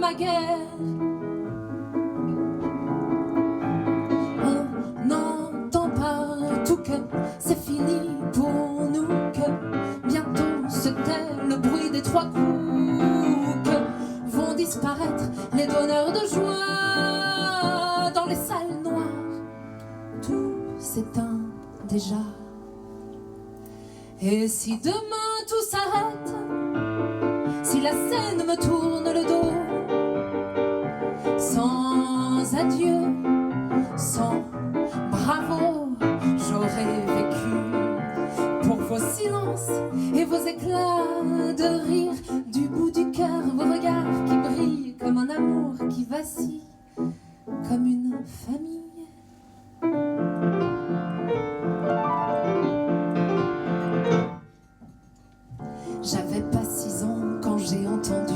ma guerre. On n'entend partout que c'est fini pour nous, que bientôt se tait le bruit des trois coups, que vont disparaître les donneurs de joie dans les salles noires. Tout s'éteint déjà. Et si demain tout s'arrête, si la scène me tourne le dos, sans adieu, sans bravo, j'aurais vécu pour vos silences et vos éclats de rire, du bout du cœur, vos regards qui brillent comme un amour qui vacille, comme une famille. J'avais pas 6 ans quand j'ai entendu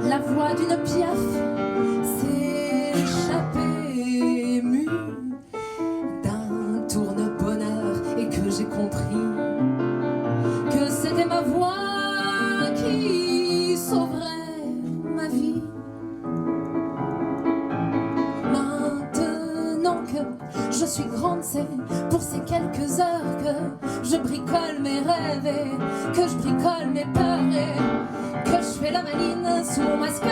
la voix d'une Piaf s'échapper émue d'un tourne-bonheur et que j'ai compris que c'était ma voix qui sauverait ma vie. Maintenant que je suis grande, c'est pour ces quelques heures que je bricole mes rêves et que je bricole mes peurs et que je fais la maline sous mon mascara.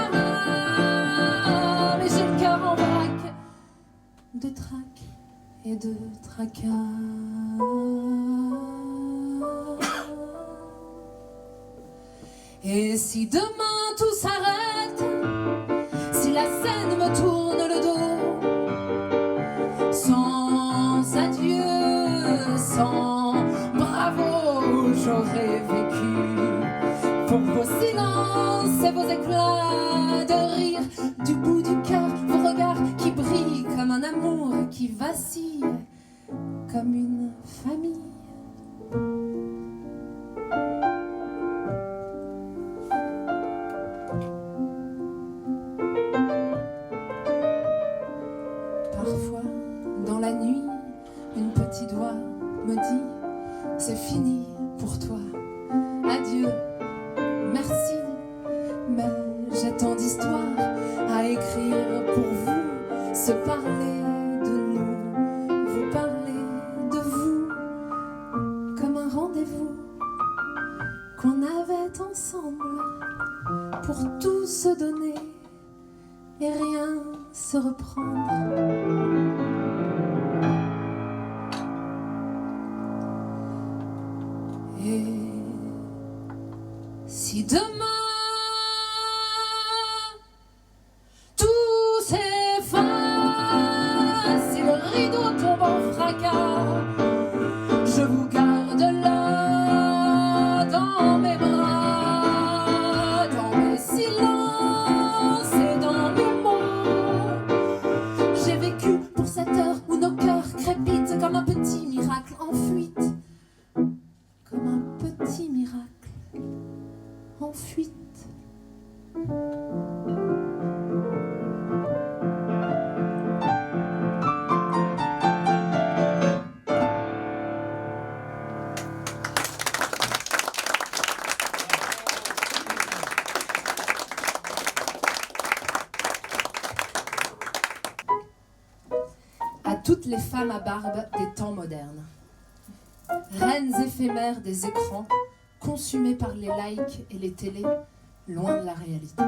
Mais j'ai le cœur en vrac de trac et de tracas. Et si demain tout s'arrête, si la scène me tourne le dos, sans adieu, sans bravo, j'aurais vécu pour vos silences et vos éclats de rire, du bout du cœur, vos regards qui brillent comme un amour qui vacille, comme une famille. Parfois, dans la nuit, une petite voix me dit « C'est fini pour toi, adieu, merci, mais j'ai tant d'histoires à écrire pour vous, se parler de nous, vous parler de vous, comme un rendez-vous qu'on avait ensemble pour tout se donner et rien se reprendre. » Et si demain tout s'efface, si le rideau tombe en fracas, je vous garde là dans mes bras, dans mes silences et dans mes mots. J'ai vécu pour cette heure où nos cœurs crépitent comme un petit miracle en fuite. Comme un petit miracle en fuite. À toutes les femmes à barbe des temps modernes, reines éphémères des écrans, consumées par les likes et les télés, loin de la réalité.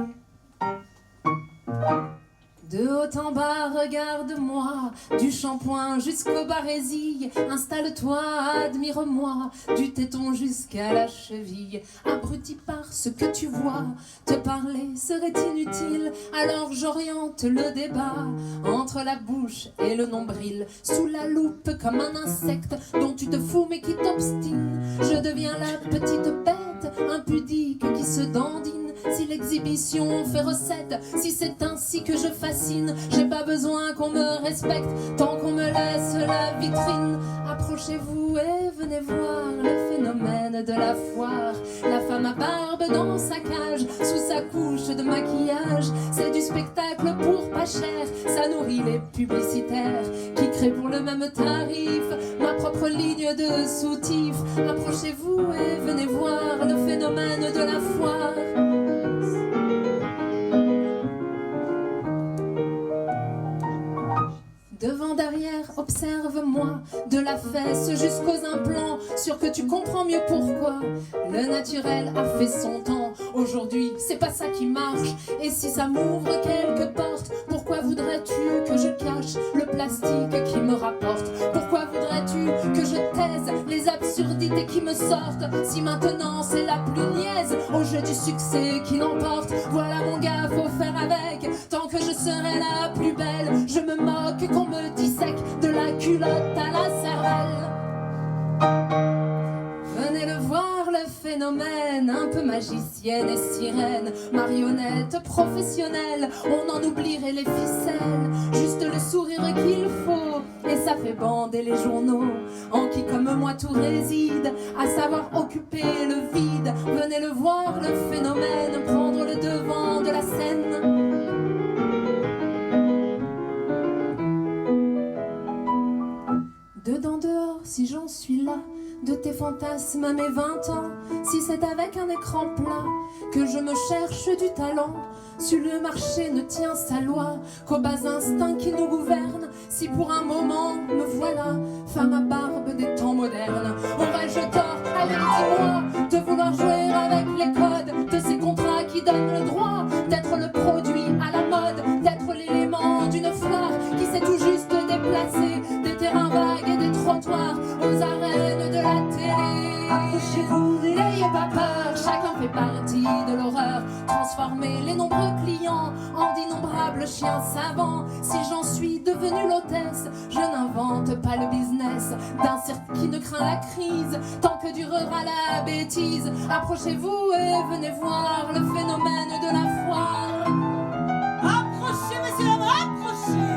De haut en bas, regarde-moi, du shampoing jusqu'au barésil, installe-toi, admire-moi, du téton jusqu'à la cheville. Abruti par ce que tu vois, te parler serait inutile, alors j'oriente le débat entre la bouche et le nombril, sous la loupe comme un insecte dont tu te fous mais qui t'obstine. Je deviens la petite bête impudique qui se dandine. Si l'exhibition fait recette, si c'est ainsi que je fascine, j'ai pas besoin qu'on me respecte tant qu'on me laisse la vitrine. Approchez-vous et venez voir le phénomène de la foire. La femme à barbe dans sa cage, sous sa couche de maquillage. C'est du spectacle pour pas cher, ça nourrit les publicitaires qui créent pour le même tarif ma propre ligne de soutif. Approchez-vous et venez voir le phénomène de la foire. de la fesse jusqu'aux implants, sûr que tu comprends mieux pourquoi le naturel a fait son temps. Aujourd'hui, c'est pas ça qui marche, et si ça m'ouvre quelques portes, pourquoi voudrais-tu que je cache le plastique qui me rapporte? Pourquoi voudrais-tu que je taise les absurdités qui me sortent? Si maintenant c'est la plus niaise au jeu du succès qui l'emporte, voilà mon gars, faut faire avec. Tant que je serai la plus belle, je me moque qu'on me dissèque de la culotte à la cervelle. Venez le voir, le phénomène, un peu magicienne et sirène, marionnette professionnelle, on en oublierait les ficelles, juste le sourire qu'il faut, et ça fait bander les journaux, en qui comme moi tout réside, à savoir occuper le vide. Venez le voir, le phénomène, prendre le devant de la scène. Dedans, dehors, si j'en suis là, de tes fantasmes à mes 20 ans, si c'est avec un écran plat que je me cherche du talent, si le marché ne tient sa loi qu'aux bas instincts qui nous gouvernent, si pour un moment me voilà, femme à barbe des temps modernes, aurais-je tort, allez dis-moi, de vouloir jouer avec les codes de ces contrats qui donnent le droit d'être le produit à la mode, d'être l'élément d'une fleur qui s'est tout juste déplacée des terrains vagues et des trottoirs aux arènes de la télé. Approchez-vous, n'ayez pas peur, chacun fait partie de l'horreur. Transformer les nombreux clients en d'innombrables chiens savants. Si j'en suis devenue l'hôtesse, je n'invente pas le business d'un cirque qui ne craint la crise tant que durera la bêtise. Approchez-vous et venez voir le phénomène de la foire. Approchez, messieurs, dames, approchez.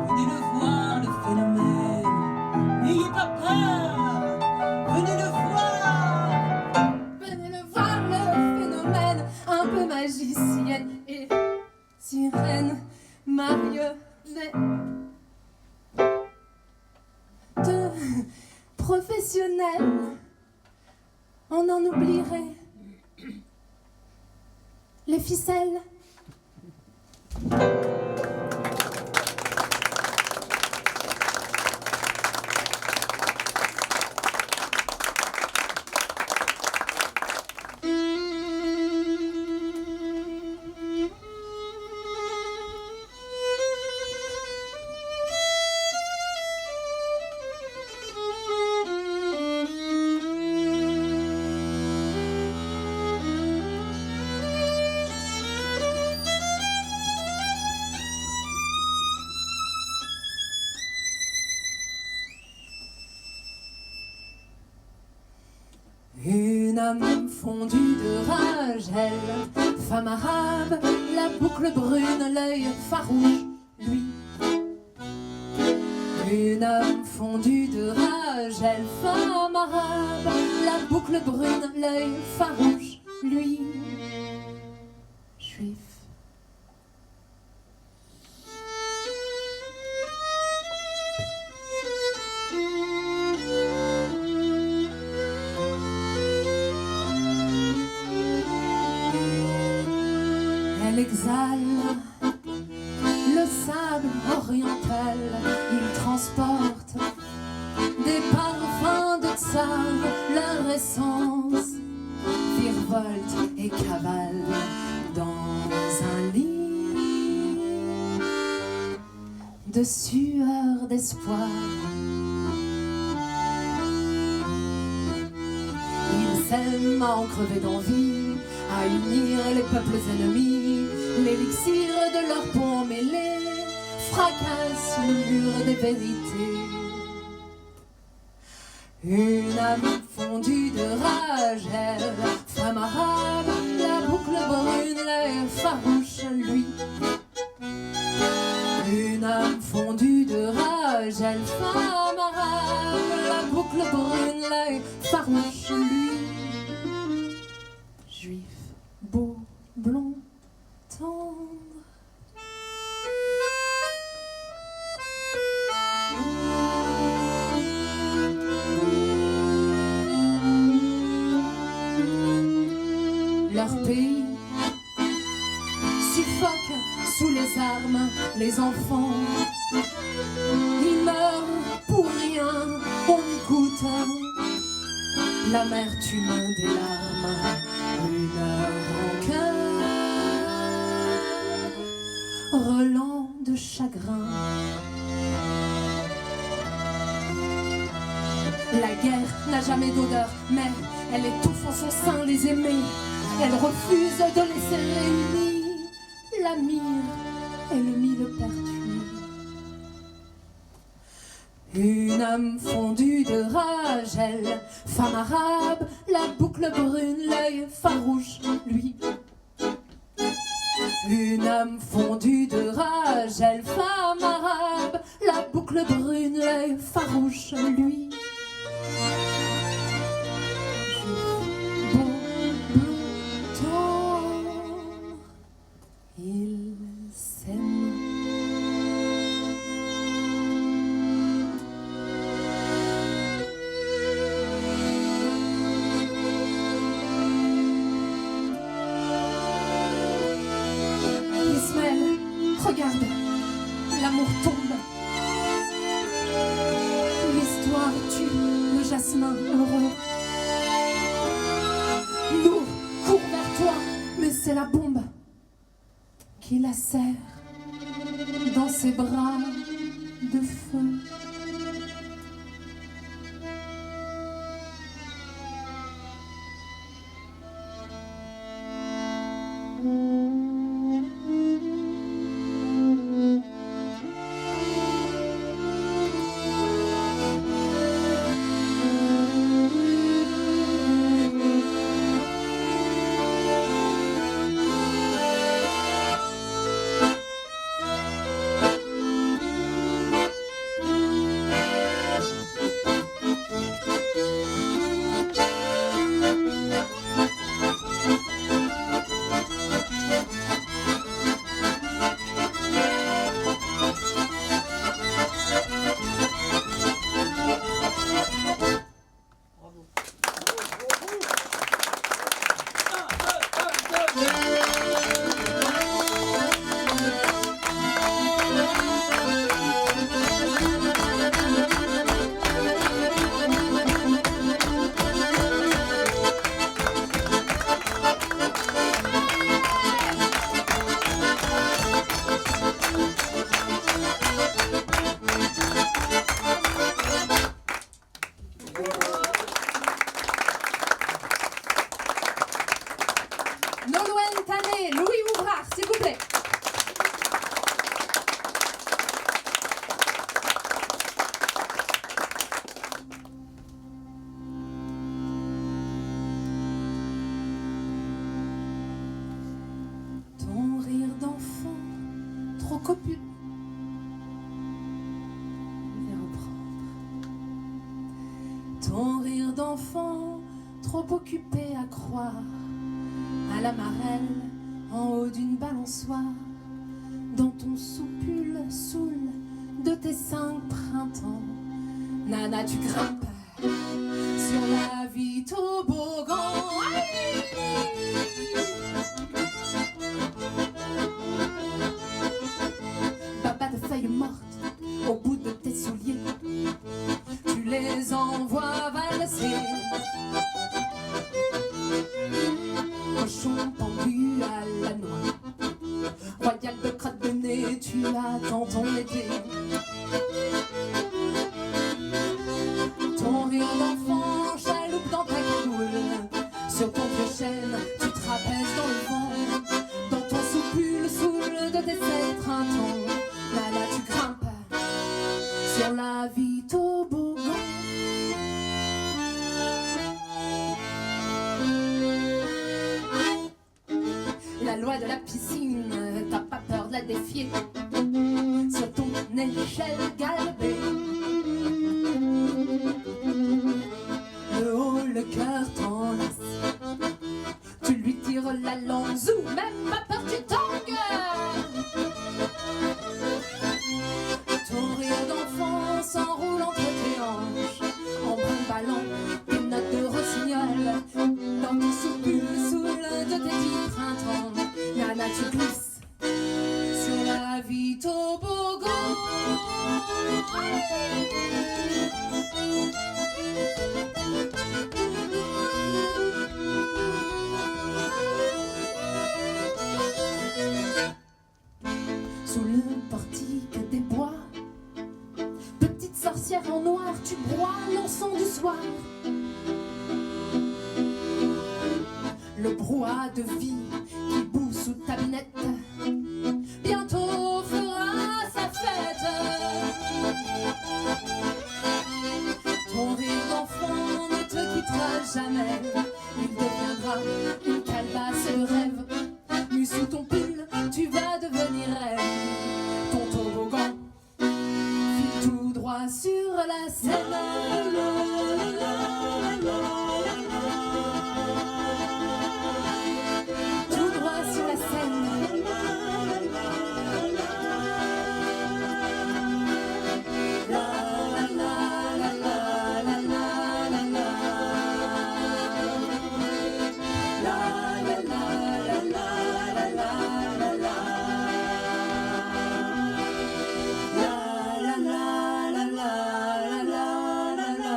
Venez le voir, le phénomène. N'ayez pas peur. Venez le voir. Venez le voir, le phénomène, un peu magicienne et sirène, marionnette de professionnel. On en oublierait les ficelles. Une âme fondue de rage, elle, femme arabe, la boucle brune, l'œil farouche, lui. Une âme fondue de rage, elle, femme arabe, la boucle brune, l'œil farouche, lui. Juif. Elle exhale le sable oriental, il transporte des parfums de tsar, leur essence virevolte et cavale dans un lit de sueur d'espoir. Ils s'aiment à en crever d'envie, à unir les peuples ennemis, l'élixir de leur peau mêlée fracasse le mur des vérités. Une âme fondue de rage, elle, femme arabe, la boucle brune, l'œil farouche, lui. Une âme fondue de rage, elle, femme arabe, la boucle brune, l'œil farouche, lui. Juif, beau, blond, tendre. Leur pays suffoque sous les armes les enfants, ils meurent pour rien, on écoute l'amertume des larmes, une rancœur, relent de chagrin. La guerre n'a jamais d'odeur, mais elle étouffe en son sein les aimés. Elle refuse de laisser réunis la myrrhe et le millepertuis. Une âme fondue de rage, elle, femme arabe, la boucle brune, l'œil farouche, lui. Une âme fondue de rage, elle, femme arabe, la boucle brune, l'œil farouche, lui. Regarde, l'amour tombe. L'histoire tue le jasmin heureux. Nous, cours vers toi, mais c'est la bombe qui la serre dans ses bras de feu. Nolwenn Tané, Louis Ouvrard, s'il vous plaît. Ton rire d'enfant, trop copieux. Je vais reprendre. Ton rire d'enfant, trop occupé à croire à la marelle, en haut d'une balançoire, dans ton soupule saoul de tes 5 printemps. Nana, tu grimpes sur la vie toboggan. Baba de feuilles mortes au bout de tes souliers, tu les envoies valser. Cochon pendu à la noix, royal de crotte de nez, tu attends ton été. Ton rire d'enfant chaloupe dans ta cagoule, sur ton vieux chêne, tu trapèzes dans le vent, dans ton soupule saoul de tes 7 printemps. Là, là, tu grimpes sur la vie toboggan. La loi de la piscine, t'as pas peur de la défier, sur ton échelle galbée. Le haut, le cœur t'enlace, tu lui tires la langue, zou, même pas peur du tangue. Ton rire d'enfant s'enroule entre tes hanches, en brimballant tes notes de rossignol, dans ton soupule saoul de tes 10 printemps. Nana, tu glisses sur la vie toboggan. de vie qui bout sous ta binette bientôt fera sa fête. Ton rire d'enfant ne te quittera jamais, il deviendra une calebasse de rêve. Nu sous ton pull, tu vas devenir reine. Ton toboggan file tout droit sur la Seine. Tout droit sur la Seine. La la la la la la la la. La la la la la la la la. La la la la la la la la.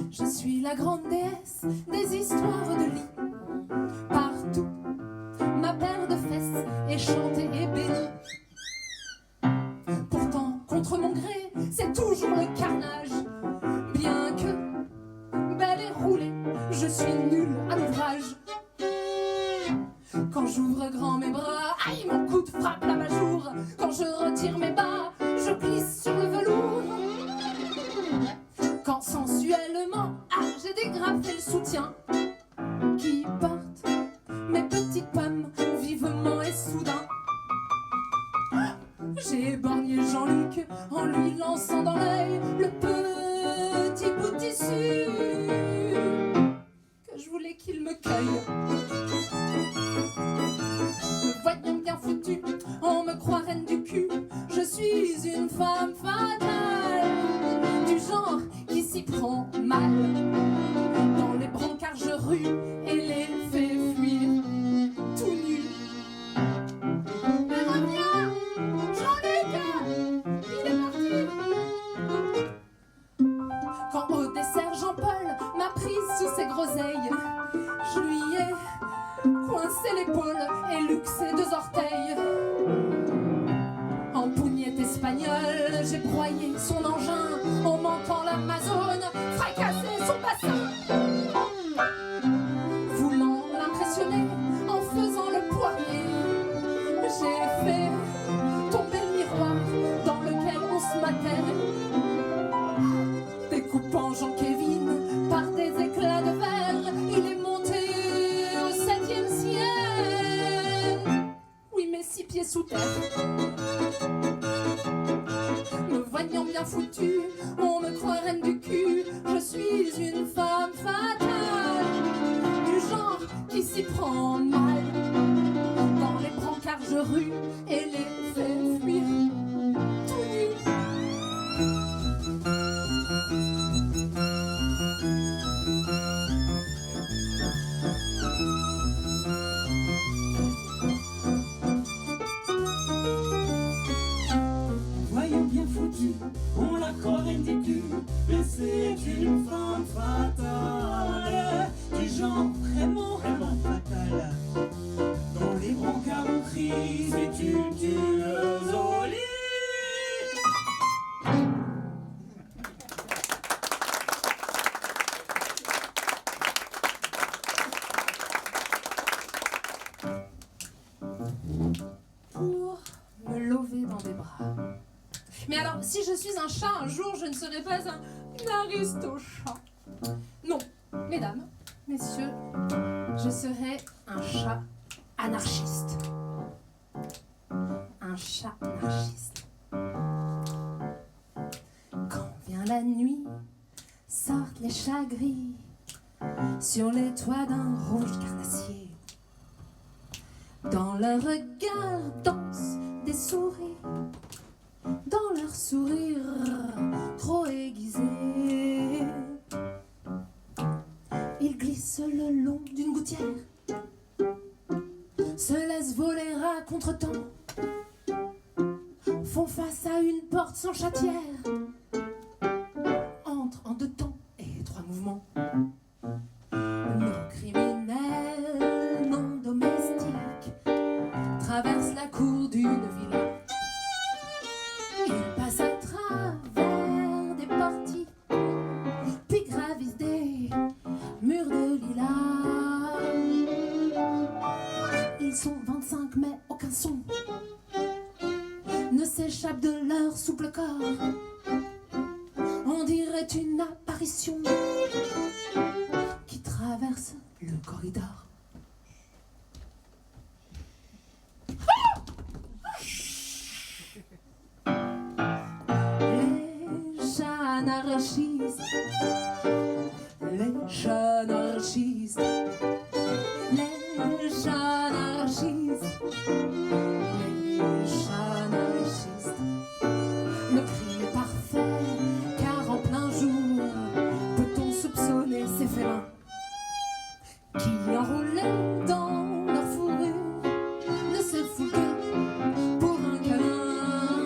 Je suis la grande déesse des histoires de lit. Partout, ma paire de fesses est chantée et bénie. Pourtant, contre mon gré, c'est toujours le carnage. Bien que belle et roulée, je suis nulle à l'ouvrage. Quand j'ouvre grand mes bras, aïe, mon coude frappe la majour. Quand je retire mes bas, je glisse sur le velours. Quand sensuellement, j'ai dégrafé le soutien qui porte mes petites pommes vivement et soudain. J'ai éborgné Jean-Luc en lui lançant dans l'œil le petit bout de tissu que je voulais qu'il me cueille. Me voyant bien foutu, on me croit reine du cul. Je suis une femme fatale, du genre qui s'y prend mal. Dans les brancards je rue et les fais fuir tout nu. Mais reviens, Jean-Luc, il est parti. Quand au dessert Jean-Paul m'a prise sous ses groseilles, je lui ai coincé l'épaule et luxé 2 orteils. En pougnette espagnole, j'ai broyé son engin en mentant l'Amazone, fracassé son bassin. Voulant l'impressionner en faisant le poirier, j'ai fait tomber le miroir dans lequel on se matait. Découpant Jean-Kévin par des éclats de verre, il est monté au 7e ciel. Oui, mais 6 pieds sous terre. Me voyant bien foutu, on me croit reine du cul. Je suis une femme fatale, du genre qui s'y prend mal. Dans les brancards je rue et les fais fuir tout nu. Voyons bien foutu, on la croit reine du cul. Mais c'est une femme fatale, du genre vraiment, vraiment fatale. Dans les brancards on crie, c'est une tueuse au lit. Pour me lever dans des bras. Mais alors, si je suis un chat un jour, je ne serai pas un aristochat. Non, mesdames, messieurs, je serai un chat anarchiste. Un chat anarchiste. Quand vient la nuit, sortent les chats gris sur les toits d'un rouge carnassier. Dans leur regard dansent des souris, dans leur sourire trop aiguisé. Ils glissent le long d'une gouttière, se laissent voler à contre-temps, font face à une porte sans chatière, entrent en 2 temps et 3 mouvements. sont 25 mais aucun son ne s'échappe de leur souple corps. On dirait une apparition qui traverse le corridor. Les chats anarchistes, les chats anarchistes, les chats anarchistes, les chats anarchistes. Le crime est parfait, car en plein jour, peut-on soupçonner ces félins qui, enroulés dans leur fourrure, ne se foutent que pour un câlin.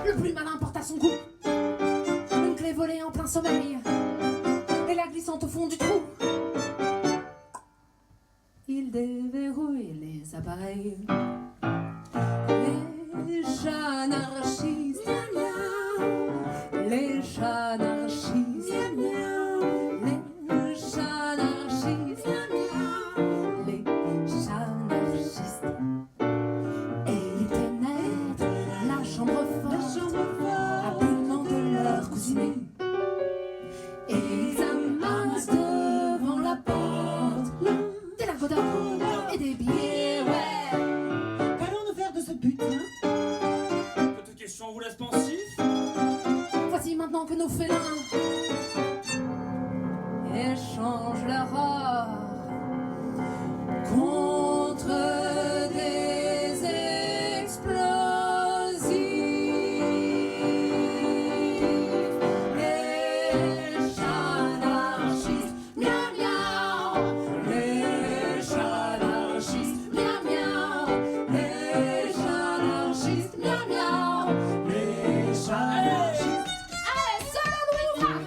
Le plus malin porte à son cou une clé volée en plein sommeil et la glissante au fond du trou. Il déverrouille les appareils. Les chats anarchistes, les chats anarchistes, les chats anarchistes, les chats anarchistes. Et ils pénètrent la chambre forte, habilement de leur cousinet. Et ils amassent devant la porte des lingots d'or et des billets, ouais. Qu'allons-nous faire de ce putain? Votre question vous laisse pensif? Voici maintenant que nos félins échangent leur or contre des explosifs. Les chats anarchistes, miaou miaou. Les chats anarchistes, miaou miaou. Les chats anarchistes, miaou miaou. Les chats anarchistes. Allez, solo Louis Ouvrard.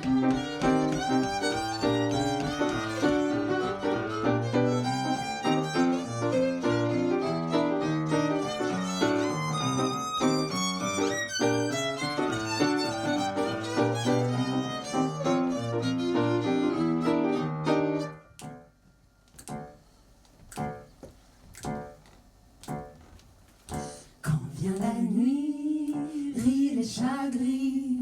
Quand vient la nuit, rient les chats gris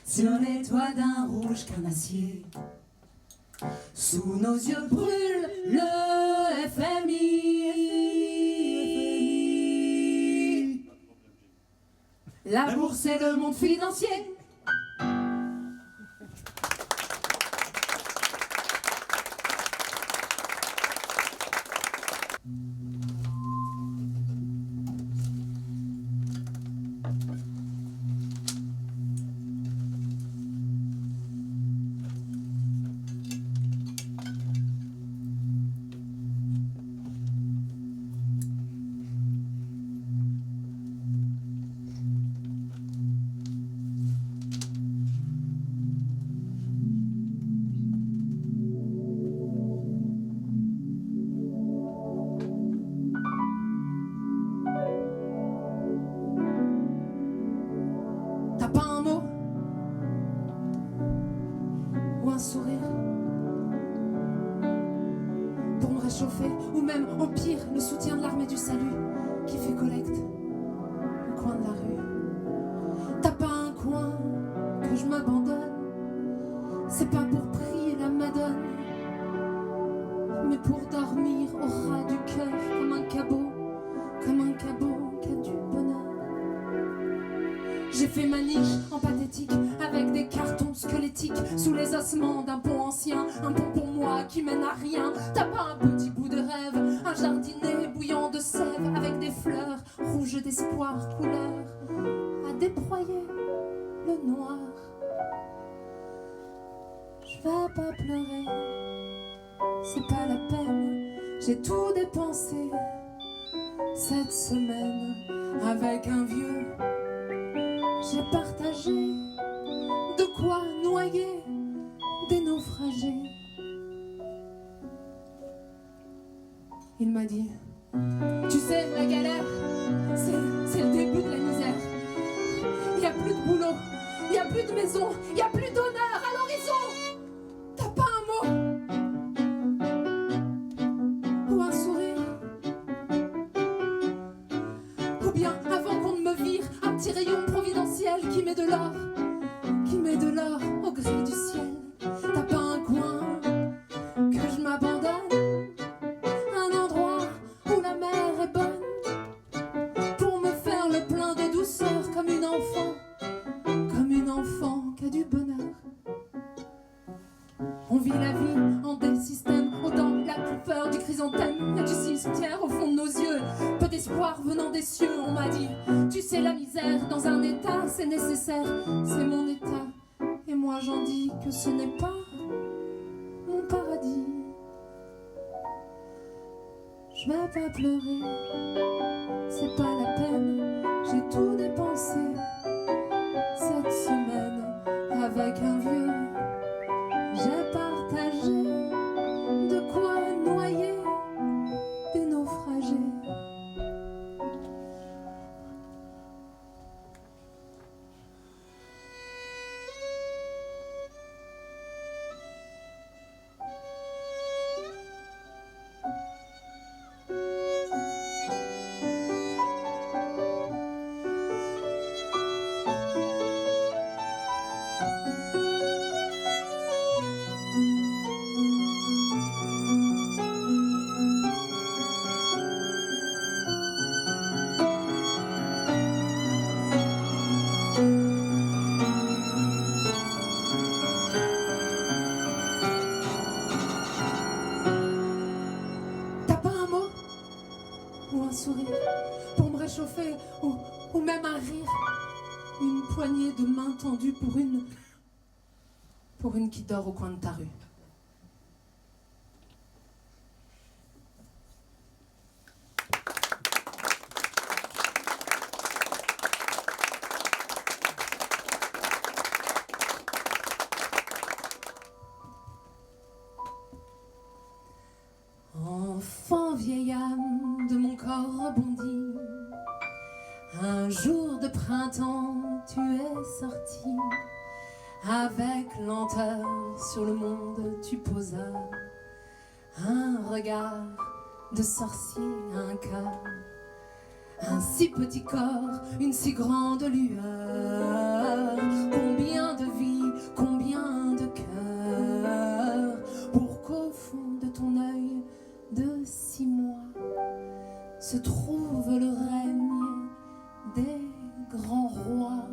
sur les toits d'un rouge carnassier. Sous nos yeux brûle le FMI. La bourse et le monde financier. T'as pas un mot ou un sourire pour me réchauffer, ou même au pire le soutien de l'armée du salut qui fait collecte au coin de la rue. T'as pas un coin que je m'abandonne, c'est pas pour prier la Madone, mais pour dormir au ras du cœur comme un cabot qui a du bonheur. J'ai fait ma niche en pathétique avec des cartons squelettiques sous les ossements d'un pont ancien, un pont pour moi qui mène à rien. T'as pas un petit bout de rêve, un jardinet bouillant de sève avec des fleurs rouges d'espoir couleur à déployer le noir. Je vais pas pleurer, c'est pas la peine, j'ai tout dépensé cette semaine avec un vieux. J'ai partagé de quoi noyer des naufragés. Il m'a dit, tu sais, la galère, c'est le début de la misère. Il n'y a plus de boulot, il n'y a plus de maison, il n'y a plus d'honneur à l'horizon. T'as pas un mot ou un sourire en des systèmes, autant la peur du chrysanthème, du cimetière au fond de nos yeux, peu d'espoir venant des cieux. On m'a dit, tu sais la misère, dans un état c'est nécessaire, c'est mon état, et moi j'en dis que ce n'est pas mon paradis. Je vais pas pleurer, c'est pas la peine, j'ai tout dépensé cette semaine avec un vieux. J'ai partagé de quoi noyer des naufragés. Ou un sourire pour me réchauffer, ou même un rire, une poignée de mains tendues pour une qui dort au coin de ta rue. Enfant vieille âme de mon corps rebondi, un jour de printemps tu es sorti, avec lenteur sur le monde tu posas un regard de sorcier, un cœur, un si petit corps, une si grande lueur, combien de vie, combien de cœur, pour qu'au fond de ton œil de 6 mois se trouve le règne des grands rois.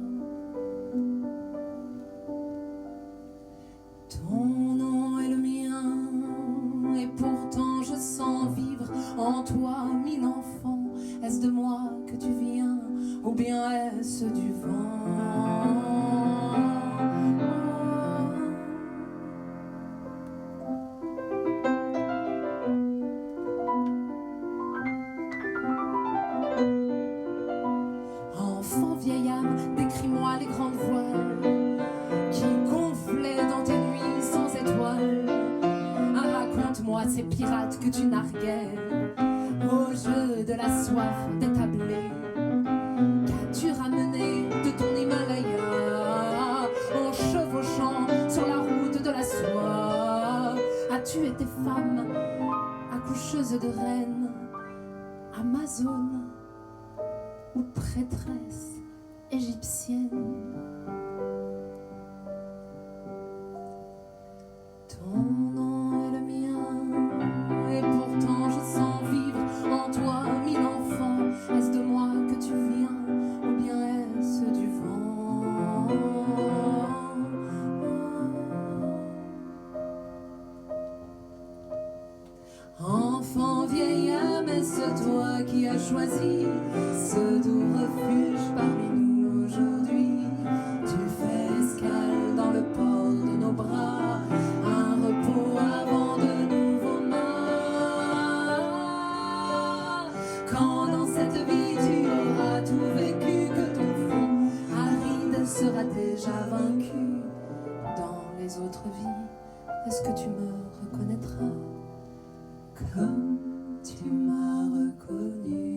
Ton nom est le mien, et pourtant je sens vivre en toi 1000 enfants. Est-ce de moi que tu viens, ou bien est-ce du vent? Enfant vieille âme, décris-moi les grandes voiles qui gonflaient dans tes nuits sans étoiles. Raconte-moi ces pirates que tu narguais au jeu de la soif détablée. Qu'as-tu ramené de ton Himalaya en chevauchant sur la route de la soie? As-tu été femme, accoucheuse de reines, amazone ou prêtresse égyptienne? Ton nom est le mien, et pourtant je sens vivre en toi 1000 enfants. Est-ce de moi que tu viens, ou bien est-ce du vent? Enfant vieille âme, est-ce toi qui as choisi ce doux refuge parmi nous aujourd'hui? Tu fais escale dans le port de nos bras, un repos avant de nouveaux mâts. Quand dans cette vie tu auras tout vécu, que ton front aride sera déjà vaincu. Dans les autres vies, est-ce que tu me reconnaîtras comme tu m'as reconnu?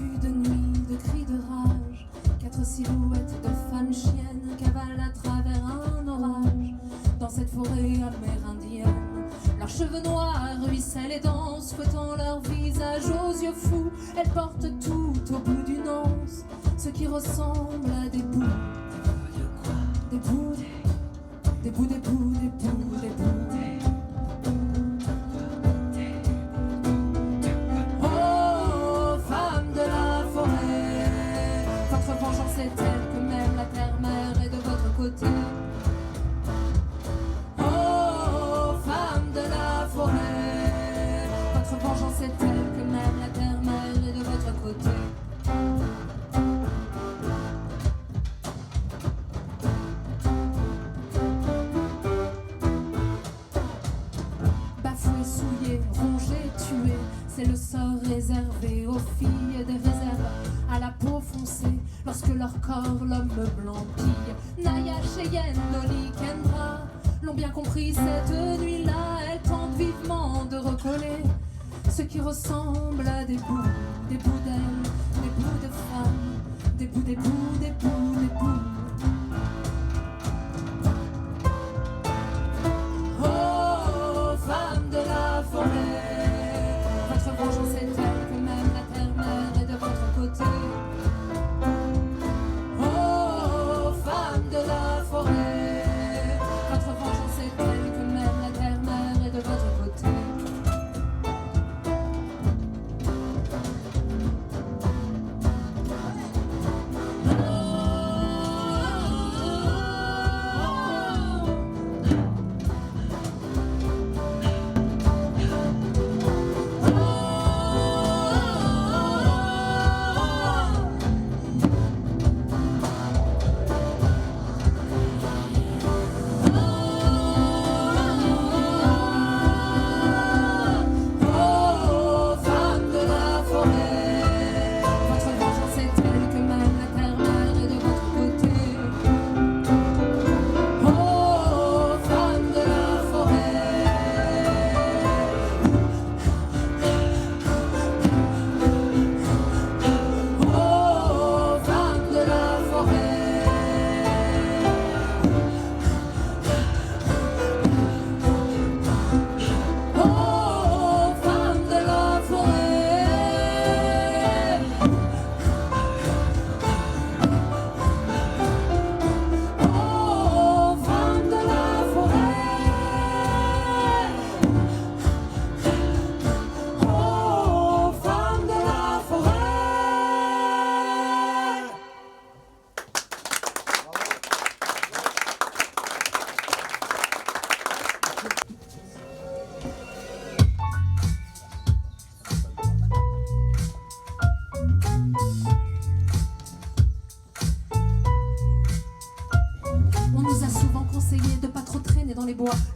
vêtus de nuit, de cris de rage, 4 silhouettes de femmes chiennes cavalent à travers un orage. Dans cette forêt amérindienne, leurs cheveux noirs ruissellent et dansent, fouettant leur visage aux yeux fous. Elles portent tout au bout d'une anse, ce qui ressemble à des bouts. Des bouts, des bouts, des bouts, des bouts, des bouts. Oh, femmes de la forêt, votre vengeance est telle que même la terre-mère est de votre côté. Oh, femmes de la forêt, votre vengeance est telle que même la terre-mère est de votre côté. C'est le sort réservé aux filles des réserves à la peau foncée lorsque leur corps l'homme blanc pille. Naya, Cheyenne, Dolly, Kendra l'ont bien compris cette nuit-là. Elles tentent vivement de recoller ce qui ressemble à des bouts d'ailes, des bouts de femmes, des bouts, des bouts, des bouts, des bouts. Oh, femmes de la forêt, votre vengeance est telle que même la terre-mère est de votre côté. Oh, femmes de la forêt, votre vengeance est telle que même la terre-mère est de votre côté.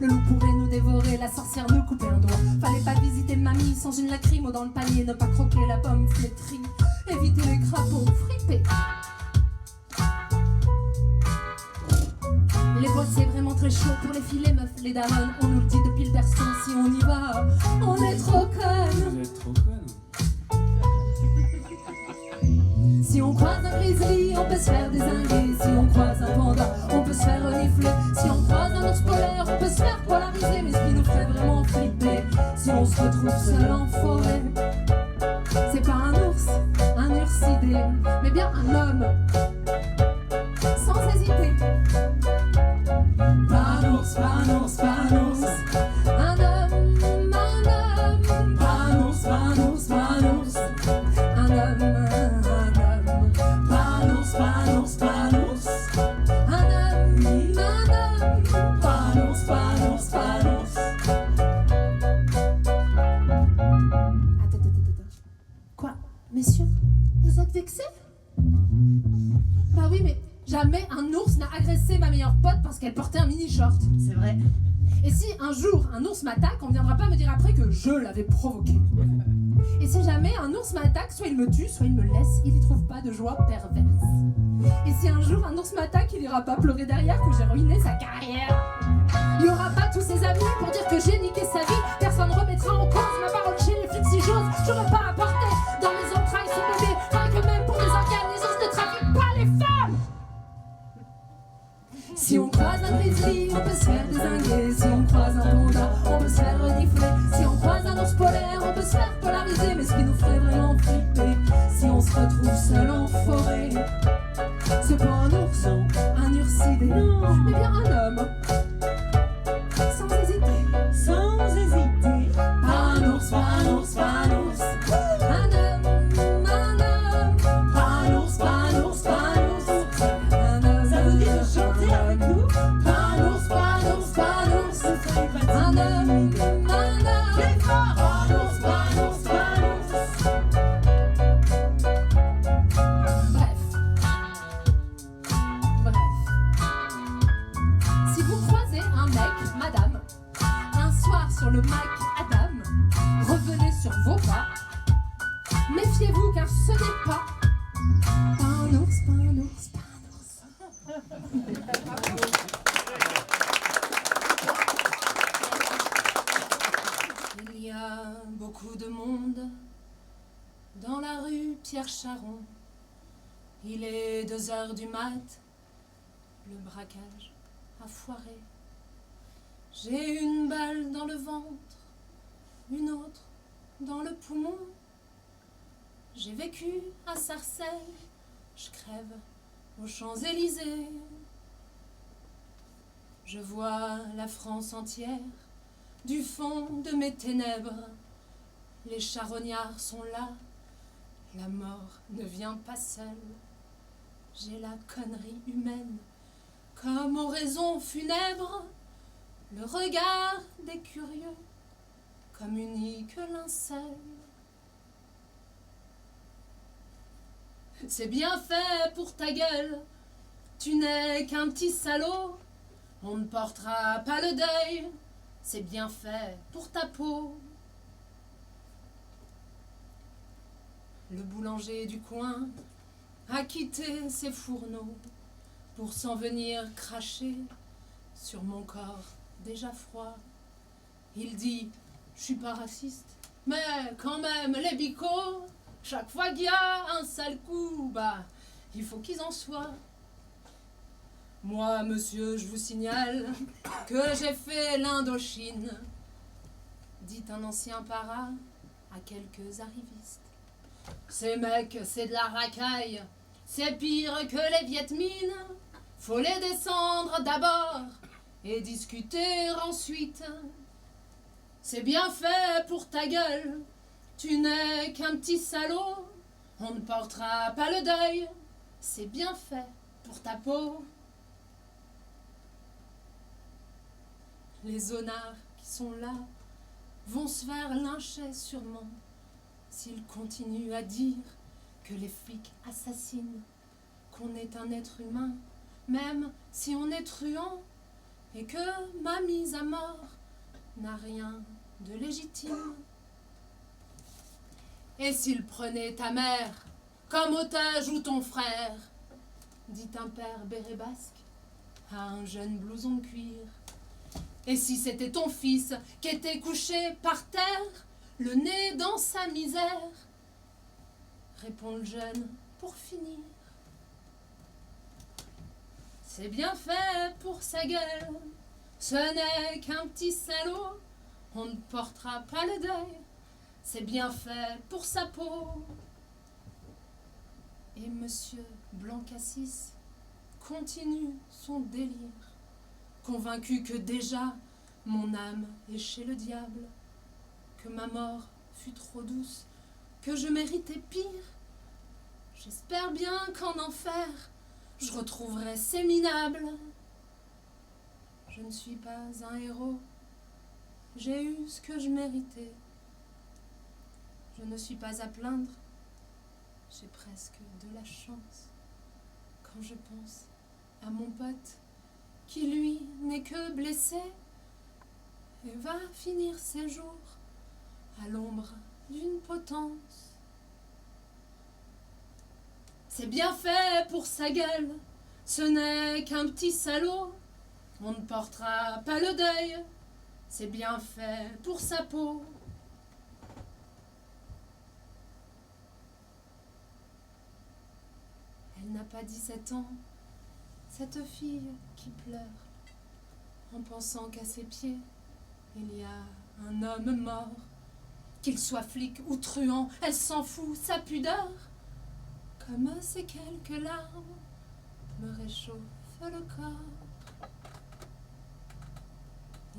Le loup pourrait nous dévorer, la sorcière nous couper un doigt. Fallait pas visiter mamie sans une lacrymo dans le panier, ne pas croquer la pomme flétrie, éviter les crapauds fripés. Les bois c'est vraiment très chaud pour les filets meufs, les darons, on nous le dit depuis le berceau. Si on y va, on est trop connes. Vous êtes trop connes. Si on croise un grizzly, on peut se faire désinguer. Si on croise un panda, on peut se faire renifler. Si on croise un ours polaire, on peut se faire polariser. Mais ce qui nous ferait vraiment flipper, si on se retrouve seul en forêt, c'est pas un ursidé, mais bien un homme, sans hésiter. Pas un ours, pas un ours, pas un ours, un homme, pas un ours, pas un ours, pas un ours, un homme. Messieurs, vous êtes vexés? Bah oui, mais jamais un ours n'a agressé ma meilleure pote parce qu'elle portait un mini-short. C'est vrai. Et si un jour un ours m'attaque, on viendra pas me dire après que je l'avais provoqué. Et si jamais un ours m'attaque, soit il me tue, soit il me laisse, il y trouve pas de joie perverse. Et si un jour un ours m'attaque, il ira pas pleurer derrière que j'ai ruiné sa carrière. Il y aura pas tous ses amis pour dire que j'ai niqué sa vie. Personne remettra en cause ma parole chez les flics si j'ose. J'aurais pas apporté dans mes entrailles ce bébé. faire dézinguer. Si on croise un panda, on peut se faire renifler. Si on croise un ours polaire, on peut se faire polariser. Mais ce qui nous ferait vraiment flipper, si on se retrouve seul en forêt, c'est pas un ours, un ursidé, mais bien un homme. Sans hésiter, sans hésiter. pas un ours, pas un ours, pas un ours. Un homme, pas un ours, pas un ours, pas un ours. Un homme, Ça vous dit de chanter avec nous? pas un ours, pas un ours, pas un ours. Soyez fatigués. Un homme, Plus fort. pas un ours, pas un ours, pas un ours. Bref. Si vous croisez un mec, madame, un soir sur le Mac Adam, revenez sur vos pas. Méfiez-vous car ce n'est pas un ours, pas un ours, pas un ours. Il y a beaucoup de monde dans la rue Pierre Charon. Il est 2h du mat, le braquage a foiré. J'ai une balle dans le ventre, une autre dans le poumon. J'ai vécu à Sarcelles, je crève aux Champs-Élysées. Je vois la France entière du fond de mes ténèbres. Les charognards sont là, la mort ne vient pas seule. J'ai la connerie humaine comme oraison funèbre, le regard des curieux comme unique linceul. C'est bien fait pour ta gueule, tu n'es qu'un petit salaud, on ne portera pas le deuil, c'est bien fait pour ta peau. Le boulanger du coin a quitté ses fourneaux pour s'en venir cracher sur mon corps déjà froid. Il dit, je suis pas raciste, mais quand même les bicots, chaque fois qu'il y a un sale coup, bah, il faut qu'ils en soient. Moi, monsieur, je vous signale que j'ai fait l'Indochine, dit un ancien para à quelques arrivistes. Ces mecs, c'est de la racaille, c'est pire que les Viet Minh. Faut les descendre d'abord et discuter ensuite. C'est bien fait pour ta gueule, tu n'es qu'un petit salaud, on ne portera pas le deuil, c'est bien fait pour ta peau. Les zonards qui sont là vont se faire lyncher sûrement s'ils continuent à dire que les flics assassinent, qu'on est un être humain, même si on est truand, et que ma mise à mort n'a rien de légitime. Et s'ils prenaient ta mère comme otage ou ton frère, dit un père béret basque à un jeune blouson de cuir. Et si c'était ton fils qui était couché par terre, le nez dans sa misère, répond le jeune pour finir. C'est bien fait pour sa gueule, ce n'est qu'un petit salaud, on ne portera pas le deuil, c'est bien fait pour sa peau. Et monsieur Blancassis continue son délire, convaincu que déjà mon âme est chez le diable, que ma mort fut trop douce, que je méritais pire. J'espère bien qu'en enfer, je retrouverai ces minables. Je ne suis pas un héros, j'ai eu ce que je méritais. Je ne suis pas à plaindre, j'ai presque de la chance. Quand je pense à mon pote, qui lui n'est que blessé, et va finir ses jours à l'ombre d'une potence. C'est bien fait pour sa gueule, ce n'est qu'un petit salaud, on ne portera pas le deuil, c'est bien fait pour sa peau. Elle n'a pas 17 ans, cette fille qui pleure. en pensant qu'à ses pieds, il y a un homme mort. Qu'il soit flic ou truand, elle s'en fout, sa pudeur. Comme ces quelques larmes me réchauffent le corps.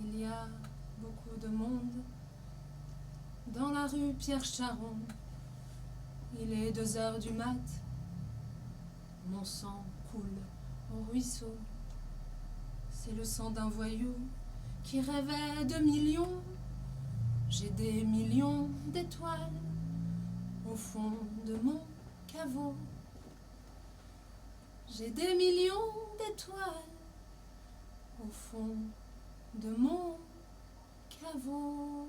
Il y a beaucoup de monde dans la rue Pierre-Charon. Il est 2h du mat. Mon sang coule au ruisseau. C'est le sang d'un voyou qui rêvait de millions. J'ai des millions d'étoiles au fond de mon caveau. J'ai des millions d'étoiles au fond de mon caveau.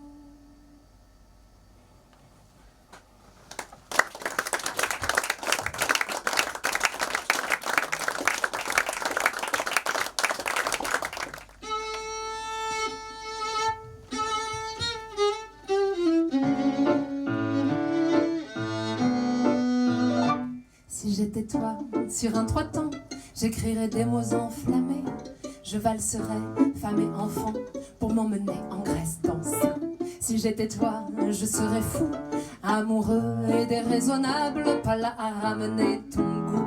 Si j'étais toi, sur un trois-temps, j'écrirais des mots enflammés. Je valserais, femme et enfant, pour m'emmener en Grèce danser. Si j'étais toi, je serais fou, amoureux et déraisonnable, pas là à ramener ton goût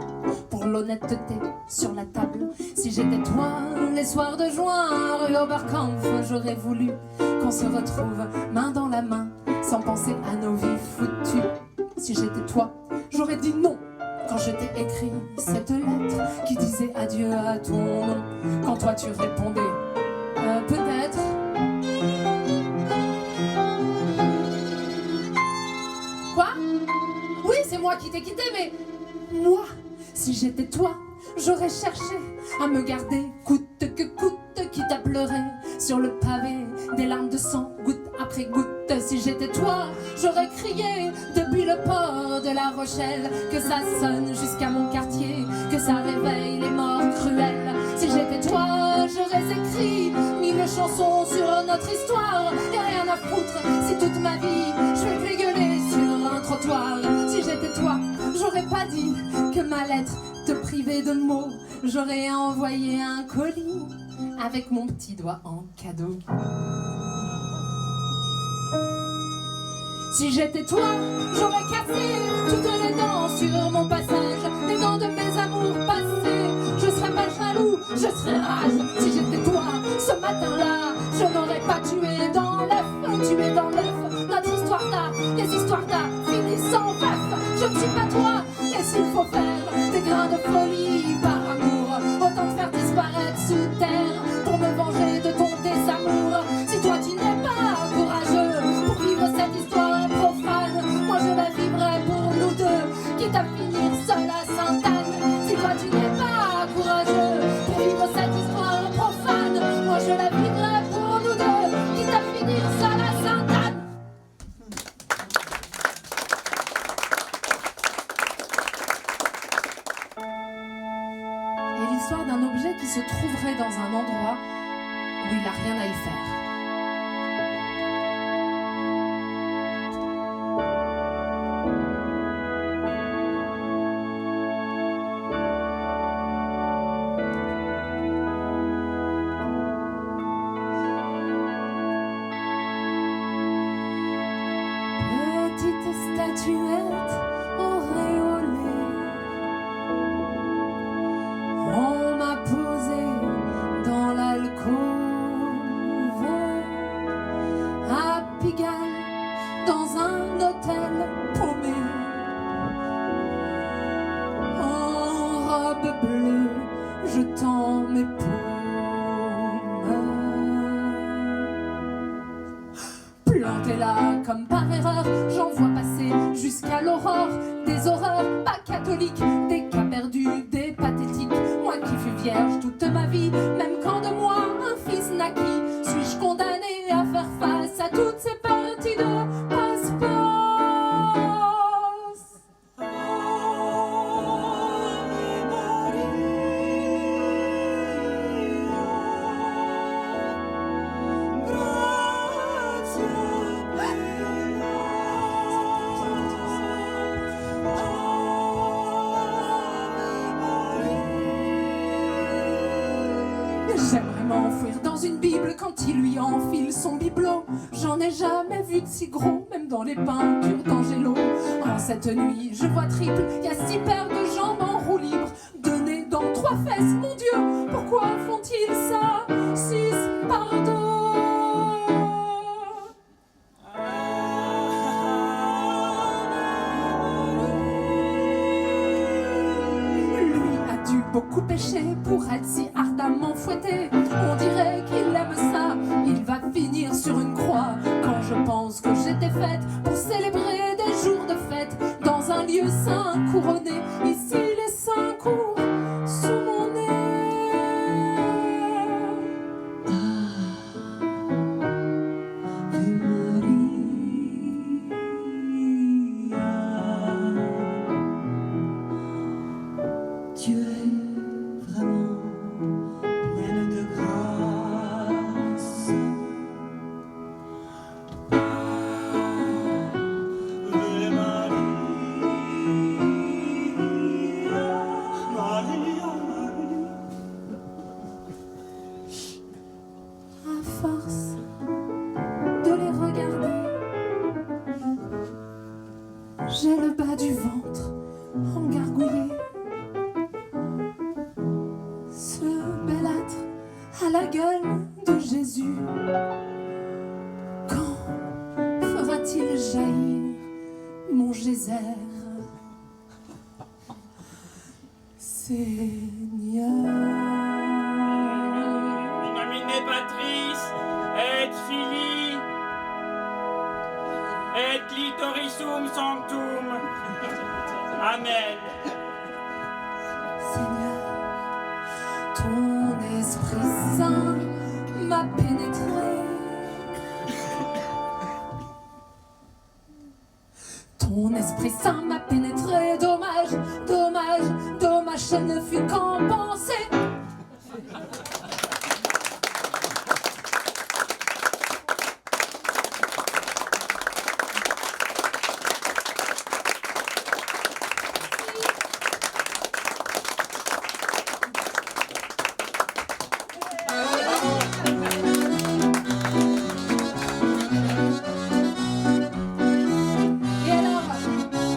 pour l'honnêteté sur la table. Si j'étais toi, les soirs de juin, rue Oberkampf, j'aurais voulu qu'on se retrouve main dans la main, sans penser à nos vies foutues. Si j'étais toi, j'aurais dit non quand je t'ai écrit cette lettre qui disait adieu à ton nom. Quand toi tu répondais peut-être. Quoi? Oui, c'est moi qui t'ai quitté, mais moi, si j'étais toi, j'aurais cherché à me garder coûte que coûte, quitte à pleurer sur le pavé des larmes de sang, goutte après goutte. Si j'étais toi, j'aurais crié depuis le port de La Rochelle, que ça sonne jusqu'à mon quartier, que ça réveille les morts cruels. Si j'étais toi, j'aurais écrit 1000 chansons sur notre histoire, et rien à foutre si toute ma vie je vais te gueuler sur un trottoir. Si j'étais toi, j'aurais pas dit que ma lettre te privait de mots, j'aurais envoyé un colis avec mon petit doigt en cadeau. Si j'étais toi, j'aurais cassé toutes les dents sur mon passage, les dents de mes amours passés. Je serais pas jaloux, je serais rage. Si j'étais toi, ce matin-là, je n'aurais pas tué dans l'œuf, tué dans l'œuf. Notre histoire d'art, les histoires d'art finissent sans veuf. Je ne suis pas toi, et s'il faut faire des grains de folie par amour, autant te faire disparaître sous terre pour me venger de ton désamour. Si toi tu n'es pas courageux pour vivre cette histoire profane, moi je la vivrai pour nous deux, quitte à finir seul à Sainte-Anne. Si toi tu n'es pas courageux pour vivre cette histoire profane, moi je la vivrai pour nous deux, quitte à finir seul à Sainte-Anne. Et l'histoire d'un objet qui se trouverait dans un endroit où il n'a rien à y faire. Petite statuette auréolée, on m'a posé dans l'alcôve à Pigalle, dans un hôtel paumé, en robe bleue, je tends mes paumes. Plantée là comme par erreur, j'en vois passer jusqu'à l'aurore des horreurs, pas catholiques, des cas perdus, des pathétiques. Moi qui fus vierge toute ma vie, même quand de moi un fils naquit, suis-je condamné à faire face à toutes ces parties de passe-passe? J'aimerais m'enfouir dans une Bible quand il lui enfile son bibelot. J'en ai jamais vu de si gros, même dans les peintures d'Angelo. En cette nuit, je vois triple, y a 6 paires de jambes en roue libre, 2 nez dans 3 fesses, mon Dieu, pourquoi font-ils ça 6 par 2? Beaucoup péché pour être si ardemment fouetté. On dirait qu'il aime ça, il va finir sur une croix. Quand je pense que j'étais faite pour célébrer des jours de fête dans un lieu saint couronné, ici les saints courent sous mon nez. Dieu est vraiment pleine de grâce. Ave Maria, Maria, Maria. À force de les regarder, j'ai le bas du ventre engargouillé. Ce belâtre à la gueule de Jésus, quand fera-t-il jaillir mon geyser? Seigneur. In nomine Patris, et Filii, et Clitorissum Sanctum. Amen. Seigneur, ton Esprit Saint m'a pénétré. Ton Esprit Saint m'a pénétré. Dommage, dommage, dommage, ce ne fut qu'en pensée. Et alors,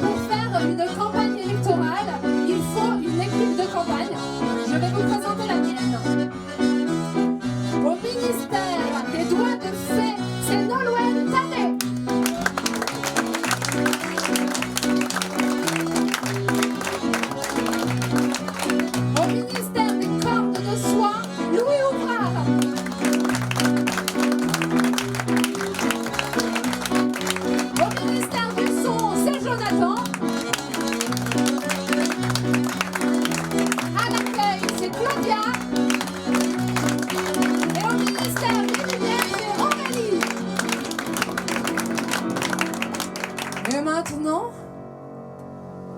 pour faire une campagne électorale, il faut une équipe de campagne. Je vais vous présenter la mienne. Au ministère des doigts de fée, c'est Nolwenn Talley. Au ministère des cordes de soie, Louis Ouvrard. Au ministère du son, c'est Jonathan. À l'accueil, c'est Claudia. Et au ministère des Lumières, c'est Aurélie. Et maintenant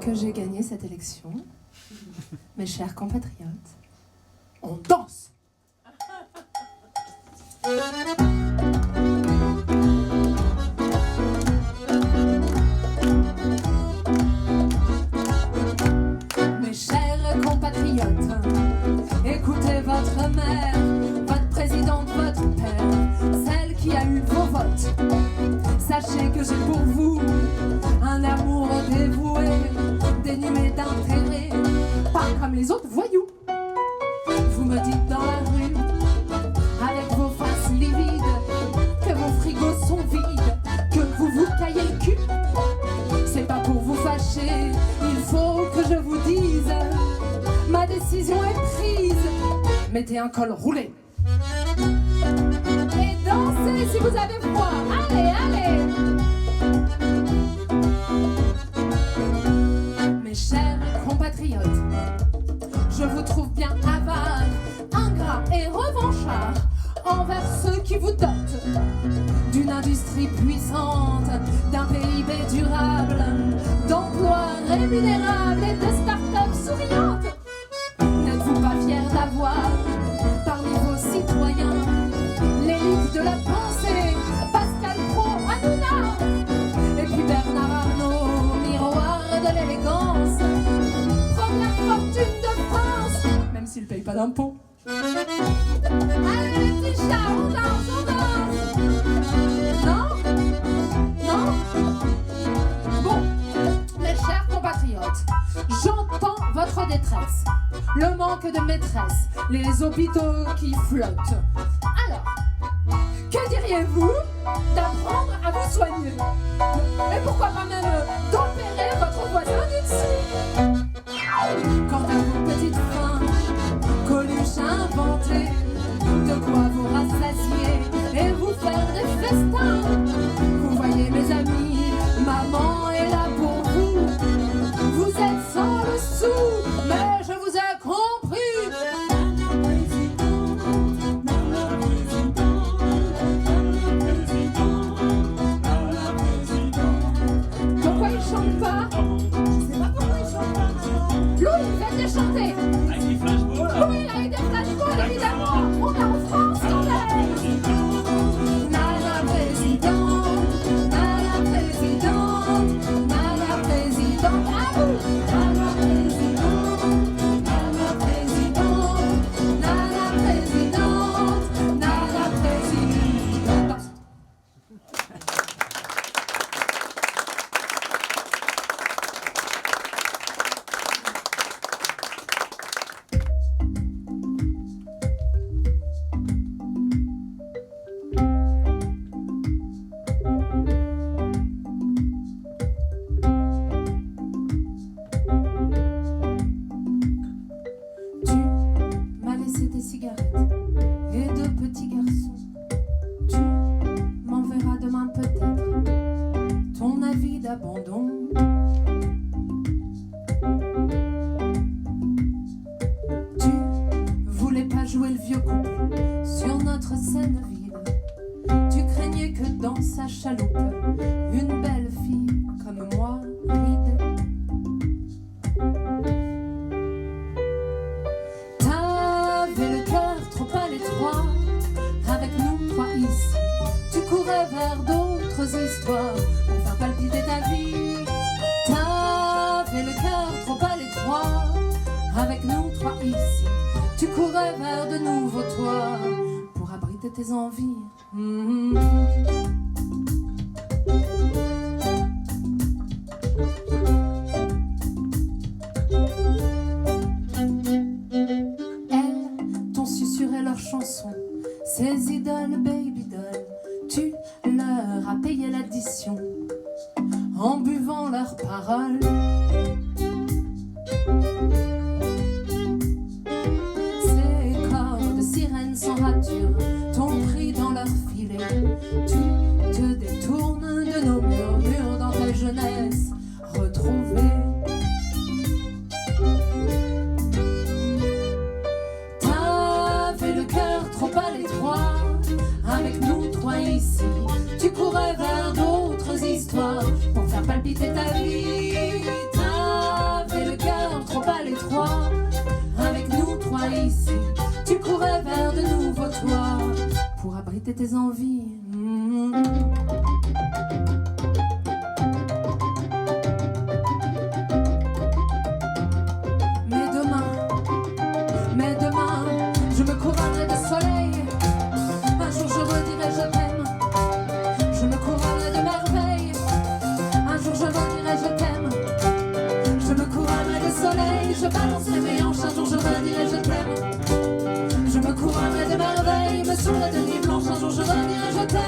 que j'ai gagné cette élection, mes chers compatriotes, on danse. Mes chers compatriotes, écoutez votre mère, votre présidente, votre père, celle qui a eu vos votes. Sachez que j'ai pour vous un amour dévoué, dénué d'intérêt, pas comme les autres voyous. Vous me dites dans la rue, avec vos faces livides, que vos frigos sont vides, que vous vous caillez le cul. C'est pas pour vous fâcher, il faut que je vous dise, ma décision est prise. Mettez un col roulé et dansez si vous avez froid. Allez, allez. Mes chers compatriotes, je vous trouve bien avare, ingrat et revanchard envers ceux qui vous dotent d'une industrie puissante, d'un PIB durable, d'emplois rémunérables et de start-up souriantes. N'êtes-vous pas fiers d'avoir parmi vos citoyens l'élite de la pensée, Pascal Pro, Hanouna, et puis Bernard Arnault, miroir de l'élégance, première fortune de France, même s'il ne paye pas d'impôts. Allez les petits chats, on danse, on danse. Non? Non? Bon, mes chers compatriotes, j'entends votre détresse, le manque de maîtresse, les hôpitaux qui flottent. Alors, que diriez-vous d'apprendre à vous soigner? Et pourquoi pas même d'opérer votre voisin du dessus? Quant à vos petites fins, Coluche a inventé de quoi vous rassasier et vous faire des festins. Vous voyez mes amis, maman est là pour vous. Vous êtes sans le sou, mais je vous ai compris. Pourquoi il chante pas? Je sais pas pourquoi il chante pas. Louis, faites-les chanter. Avec des flashballs, là. Oui, avec des flashballs, évidemment. On est en France quand même. Nana présidente, nana présidente, nana présidente, à vous. Nana présidente, nana présidente, nana présidente, nana présidente. Tu m'as laissé des cigarettes et deux petits garçons. Tu m'enverras demain peut-être ton avis d'abandon. Tu voulais pas jouer le vieux couple sur notre scène vide. Tu craignais que dans sa chaloupe, une belle fille comme moi ride. T'avais le cœur trop à l'étroit, avec nous trois ici. Tu courais vers d'autres histoires pour faire palpiter ta vie. T'avais le cœur trop à l'étroit, avec nous trois ici. Tu courais vers de nouveaux toits pour abriter tes envies. Elles t'ont susurré leurs chansons, ces idoles, baby doll. Tu leur as payé l'addition en buvant leurs paroles. Ces corps de sirènes sans rature t'ont pris dans leur filet. Tu te détournes de nos murmures dans ta jeunesse retrouvée. T'avais le cœur trop à l'étroit, avec nous trois ici. Tu courais vers d'autres histoires pour faire palpiter ta vie. T'avais le cœur trop à l'étroit, avec nous trois ici. Tu courais vers de nouveaux toits pour abriter tes envies. Mais demain, je me couronnerai de soleil. Un jour je redirai je t'aime. Je me couronnerai de merveille. Un jour je redirai je t'aime. Je me couronnerai de soleil. Je balancerai mes hanches. Un jour je redirai je t'aime. Je me couronnerai de merveille. Me saoulerai de nuit blanche. Un jour je redirai je t'aime.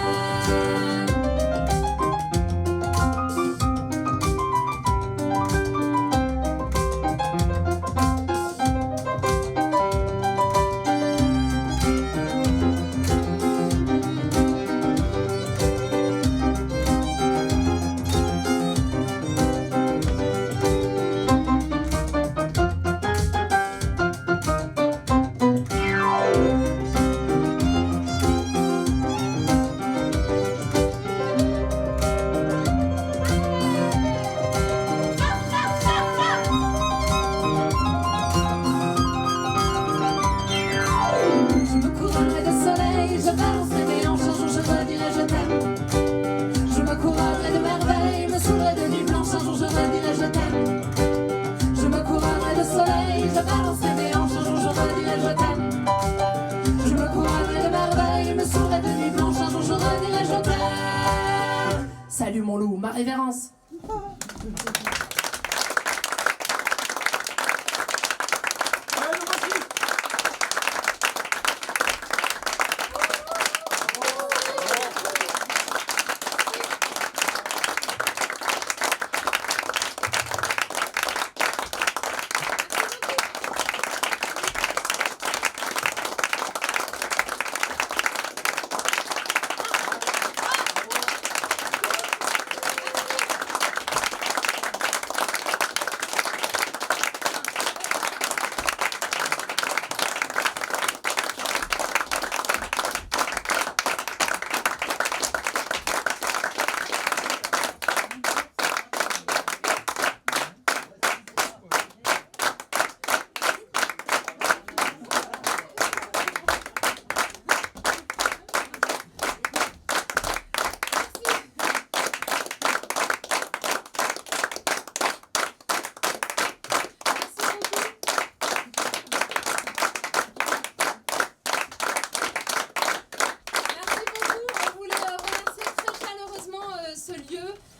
Révérence.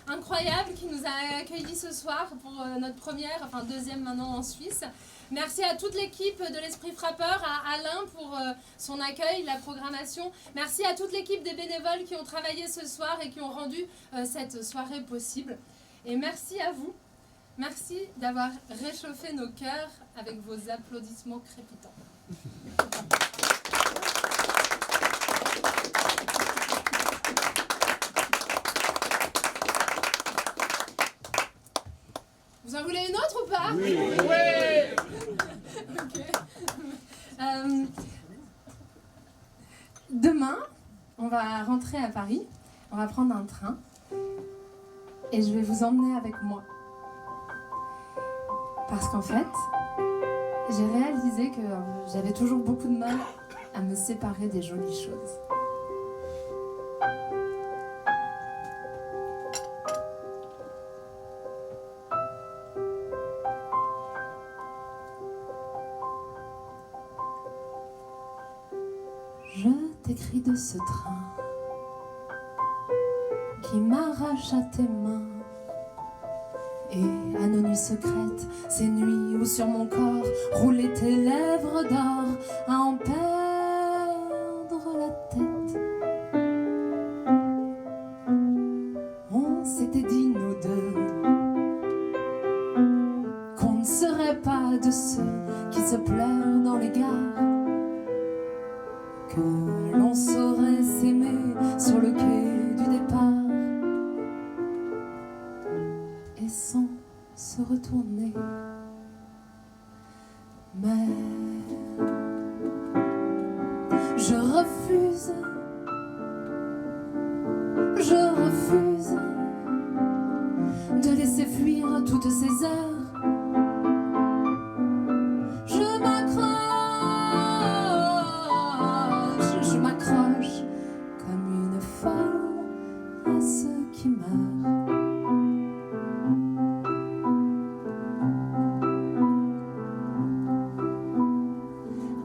Incroyable qui nous a accueillis ce soir pour notre première, enfin deuxième maintenant en Suisse. Merci à toute l'équipe de l'Esprit Frappeur, à Alain pour son accueil, la programmation. Merci à toute l'équipe des bénévoles qui ont travaillé ce soir et qui ont rendu cette soirée possible. Et merci à vous. Merci d'avoir réchauffé nos cœurs avec vos applaudissements crépitants. Vous en voulez une autre ou pas? Oui. Okay. Demain, on va rentrer à Paris, on va prendre un train et je vais vous emmener avec moi. Parce qu'en fait, j'ai réalisé que j'avais toujours beaucoup de mal à me séparer des jolies choses. Je t'écris de ce train qui m'arrache à tes mains et à nos nuits secrètes, ces nuits où sur mon corps roulaient tes lèvres d'or à en perdre la tête. On s'était dit nous deux qu'on ne serait pas de ceux qui se pleurent dans les gares, que l'on saurait s'aimer sur le quai du départ et sans se retourner. Mais je refuse de laisser fuir toutes ces heures. Je m'accroche comme une folle à ceux qui meurent.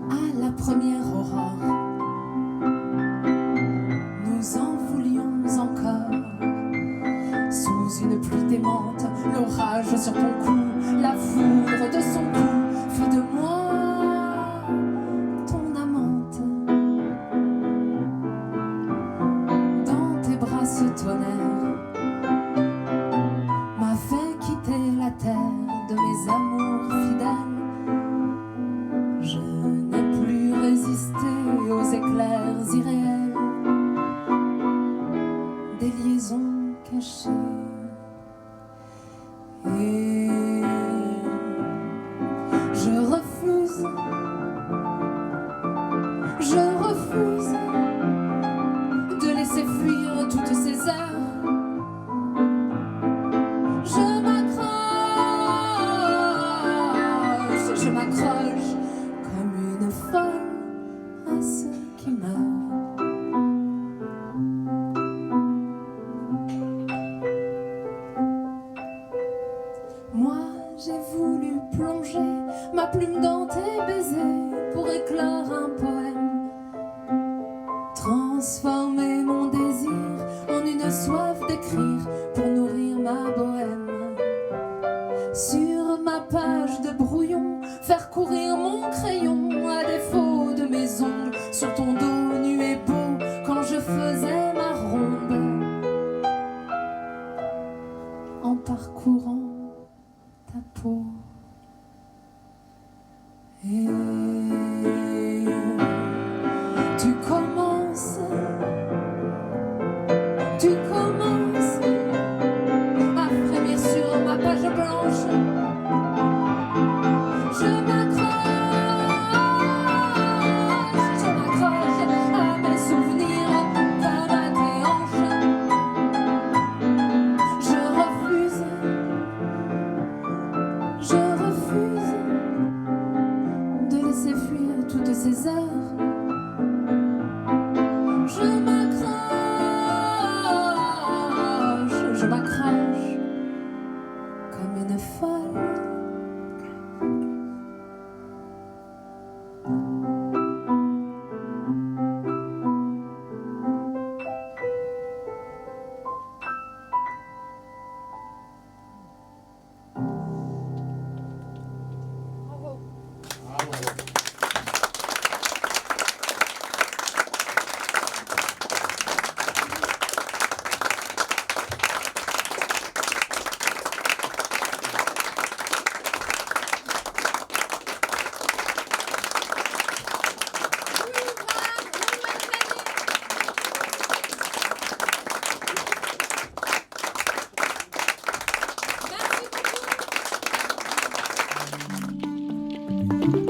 À la première aurore, nous en voulions encore. Sous une pluie démente, l'orage sur ton cou, la foudre de son cou fit de moi ton amante. Dans tes bras ce tonnerre m'a fait quitter la terre de mes amours fidèles. Je n'ai plus résisté aux éclairs irréels des liaisons cachées. Et je refuse de laisser fuir toutes ces heures. Je m'accroche comme une folle à ceux qui meurent. Moi, j'ai voulu plonger ma plume dans tes baisers pour éclore un poème, transformer mon désir en une soif d'écrire pour nourrir sur ma page de brouillon, faire courir mon crayon à défaut de mes ongles sur ton dos nu et beau quand je faisais ma ronde en parcourant ta peau. Et tu commences à frémir sur ma page blanche. Je m'accroche à mes souvenirs comme à tes hanches. Je refuse de laisser fuir toutes ces heures. Je m'accroche comme une folle. Merci beaucoup.